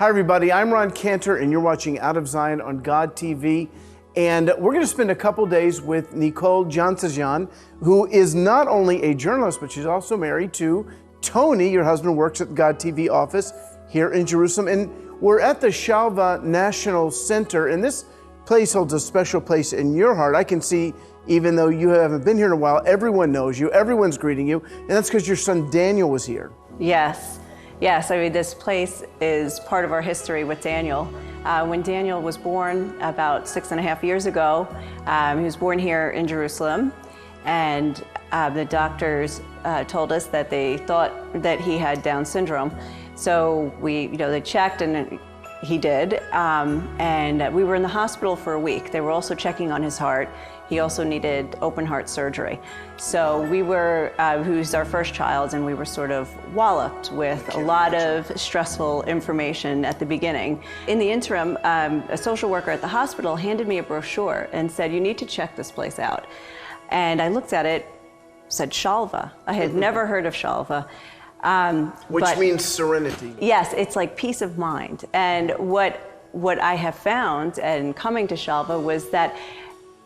Hi, everybody. I'm Ron Cantor, and you're watching Out of Zion on God TV. And we're going to spend a couple days with Nicole Jansajan, who is not only a journalist, but she's also married to Tony. Your husband works at the God TV office here in Jerusalem. And we're at the Shalva National Center, and this place holds a special place in your heart. I can see, even though you haven't been here in a while, everyone knows you, everyone's greeting you, and that's because your son Daniel was here. Yes. Yes, I mean, this place is part of our history with Daniel. When Daniel was born about 6.5 years ago, he was born here in Jerusalem, and the doctors told us that they thought that he had Down syndrome. So they checked, and he did, and we were in the hospital for a week. They were also checking on his heart. He also needed open heart surgery. So we were, he was our first child, and we were sort of walloped with a lot of stressful information at the beginning. In the interim, a social worker at the hospital handed me a brochure and said, "You need to check this place out." And I looked at it, said Shalva. I had never heard of Shalva. Which means serenity. Yes, it's like peace of mind. And what I have found in coming to Shalva was that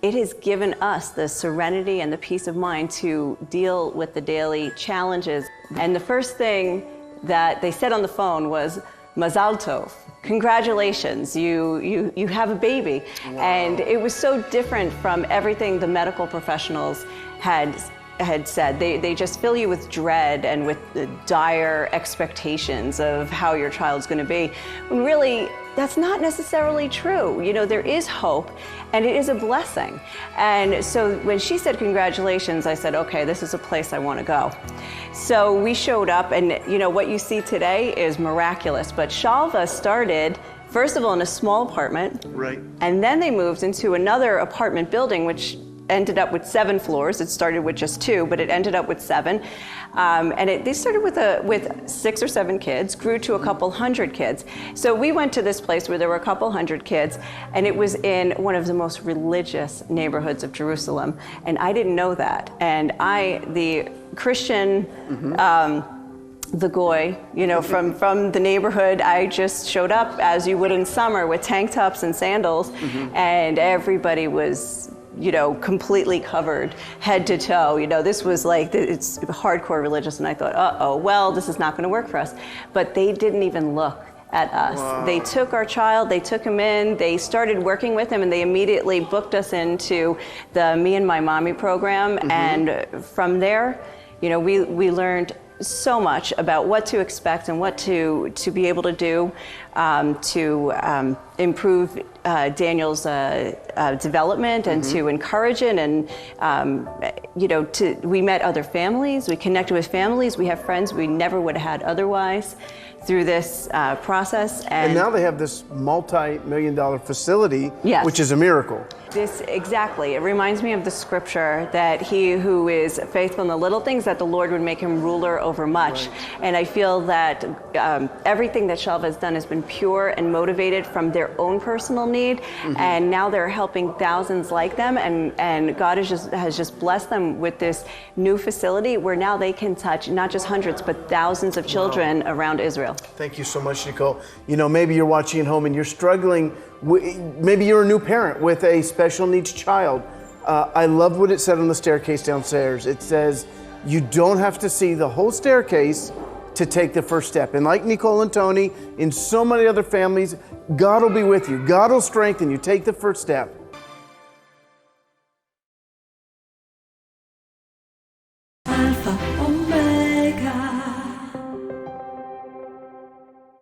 it has given us the serenity and the peace of mind to deal with the daily challenges. And the first thing that they said on the phone was, "Mazal tov, congratulations, you have a baby." Wow. And it was so different from everything the medical professionals had said. They just fill you with dread and with the dire expectations of how your child's going to be, when really that's not necessarily true. There is hope, and it is a blessing. And so when she said congratulations, I said, okay, this is a place I want to go. So we showed up, and what you see today is miraculous. But Shalva started, first of all, in a small apartment. Right. And then they moved into another apartment building, which ended up with 7 floors. It started with just 2, but it ended up with 7. They started with 6 or 7 kids, grew to a couple hundred kids. So we went to this place where there were a couple hundred kids, and it was in one of the most religious neighborhoods of Jerusalem. And I didn't know that. And the Christian, the goy, from the neighborhood, I just showed up as you would in summer with tank tops and sandals, and everybody was completely covered head to toe. This was like, it's hardcore religious, and I thought, well, this is not going to work for us. But they didn't even look at us. Wow. They took our child, they took him in, they started working with him, and they immediately booked us into the Me and My Mommy program. And from there, we learned so much about what to expect and what to be able to do to improve Daniel's development and to encourage it. And we met other families, we connected with families, we have friends we never would have had otherwise through this process. And now they have this multi-million-dollar facility, yes, which is a miracle. Exactly. It reminds me of the scripture that he who is faithful in the little things, that the Lord would make him ruler over much. Right. And I feel that everything that Shalva has done has been pure and motivated from their own personal need. And now they're helping thousands like them. And God has just blessed them with this new facility where now they can touch not just hundreds, but thousands of children around Israel. Thank you so much, Nicole. Maybe you're watching at home and you're struggling. Maybe you're a new parent with a special needs child. I love what it said on the staircase downstairs. It says, you don't have to see the whole staircase to take the first step. And like Nicole and Tony, in so many other families, God will be with you. God will strengthen you. Take the first step.